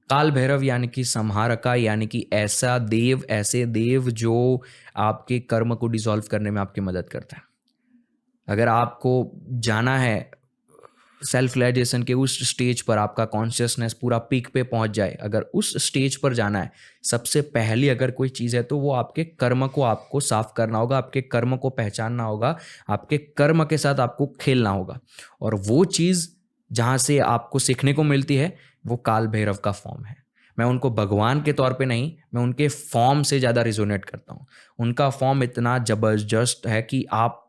काल भैरव यानी कि संहारका, यानी कि ऐसा देव, ऐसे देव जो आपके कर्म को डिसॉल्व करने में आपकी मदद करता है। अगर आपको जाना है सेल्फ रियलाइजेशन के उस स्टेज पर, आपका कॉन्शियसनेस पूरा पीक पे पहुंच जाए, अगर उस स्टेज पर जाना है, सबसे पहली अगर कोई चीज़ है तो वो आपके कर्म को आपको साफ करना होगा, आपके कर्म को पहचानना होगा, आपके कर्म के साथ आपको खेलना होगा। और वो चीज़ जहाँ से आपको सीखने को मिलती है वो काल भैरव का फॉर्म है। मैं उनको भगवान के तौर पे नहीं, मैं उनके फॉर्म से ज़्यादा रिजोनेट करता हूँ। उनका फॉर्म इतना जबरदस्त है कि आप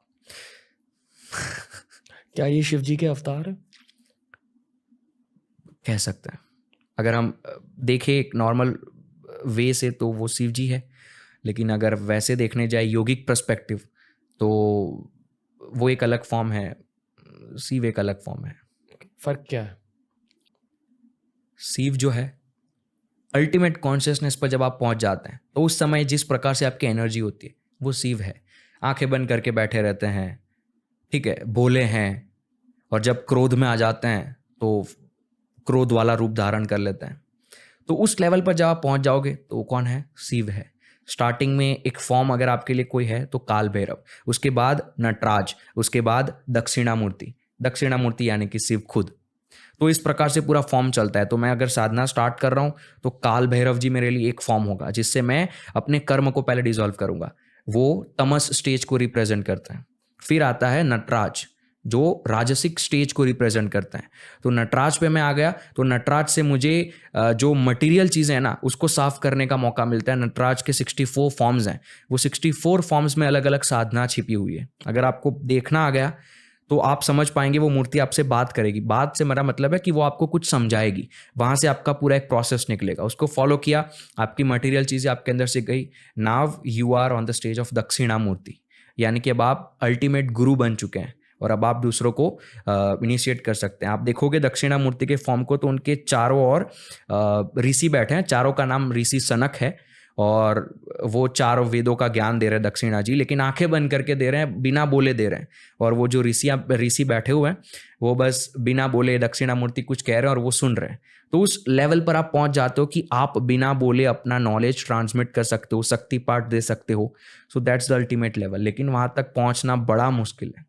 क्या ये शिव जी के अवतार है? कह सकते हैं। अगर हम देखें एक नॉर्मल वे से तो वो शिव जी है, लेकिन अगर वैसे देखने जाए योगिक पर्सपेक्टिव तो वो एक अलग फॉर्म है, शिव एक अलग फॉर्म है। फर्क क्या है? शिव जो है अल्टीमेट कॉन्शियसनेस पर जब आप पहुंच जाते हैं तो उस समय जिस प्रकार से आपकी एनर्जी होती है वो शिव है। आंखें बंद करके बैठे रहते हैं, ठीक है, भोले हैं, और जब क्रोध में आ जाते हैं तो क्रोध वाला रूप धारण कर लेते हैं। तो उस लेवल पर जब आप पहुंच जाओगे तो वो कौन है? शिव है। स्टार्टिंग में एक फॉर्म अगर आपके लिए कोई है तो काल भैरव, उसके बाद नटराज, उसके बाद दक्षिणामूर्ति। दक्षिणामूर्ति यानी कि शिव खुद। तो इस प्रकार से पूरा फॉर्म चलता है। तो मैं अगर साधना स्टार्ट कर रहा हूं तो काल भैरव जी मेरे लिए एक फॉर्म होगा जिससे मैं अपने कर्म को पहले डिसॉल्व करूंगा। वो तमस स्टेज को रिप्रेजेंट करता है। फिर आता है नटराज जो राजसिक स्टेज को रिप्रेजेंट करता है। तो नटराज पे मैं आ गया तो नटराज से मुझे जो मटेरियल चीज़ें हैं ना उसको साफ करने का मौका मिलता है। नटराज के 64 फॉर्म्स हैं, वो 64 फॉर्म्स में अलग अलग साधना छिपी हुई है। अगर आपको देखना आ गया तो आप समझ पाएंगे वो मूर्ति आपसे बात करेगी। बात से मेरा मतलब है कि वो आपको कुछ समझाएगी, वहां से आपका पूरा एक प्रोसेस निकलेगा। उसको फॉलो किया, आपकी मटेरियल चीज़ें आपके अंदर से गई। Now you are on the stage of Dakshinamurthy, यानी कि अब आप अल्टीमेट गुरु बन चुके हैं और अब आप दूसरों को इनिशिएट कर सकते हैं। आप देखोगे दक्षिणामूर्ति के फॉर्म को तो उनके चारों ओर ऋषि बैठे हैं। चारों का नाम ऋषि सनक है और वो चारों वेदों का ज्ञान दे रहे हैं दक्षिणा जी, लेकिन आंखें बंद करके दे रहे हैं, बिना बोले दे रहे हैं। और वो जो ऋषि बैठे हुए हैं वो बस बिना बोले दक्षिणामूर्ति कुछ कह रहे हैं और वो सुन रहे हैं। तो उस लेवल पर आप पहुंच जाते हो कि आप बिना बोले अपना नॉलेज ट्रांसमिट कर सकते हो, शक्ति पाठ दे सकते हो। So that's the ultimate level. लेकिन वहां तक पहुंचना बड़ा मुश्किल है।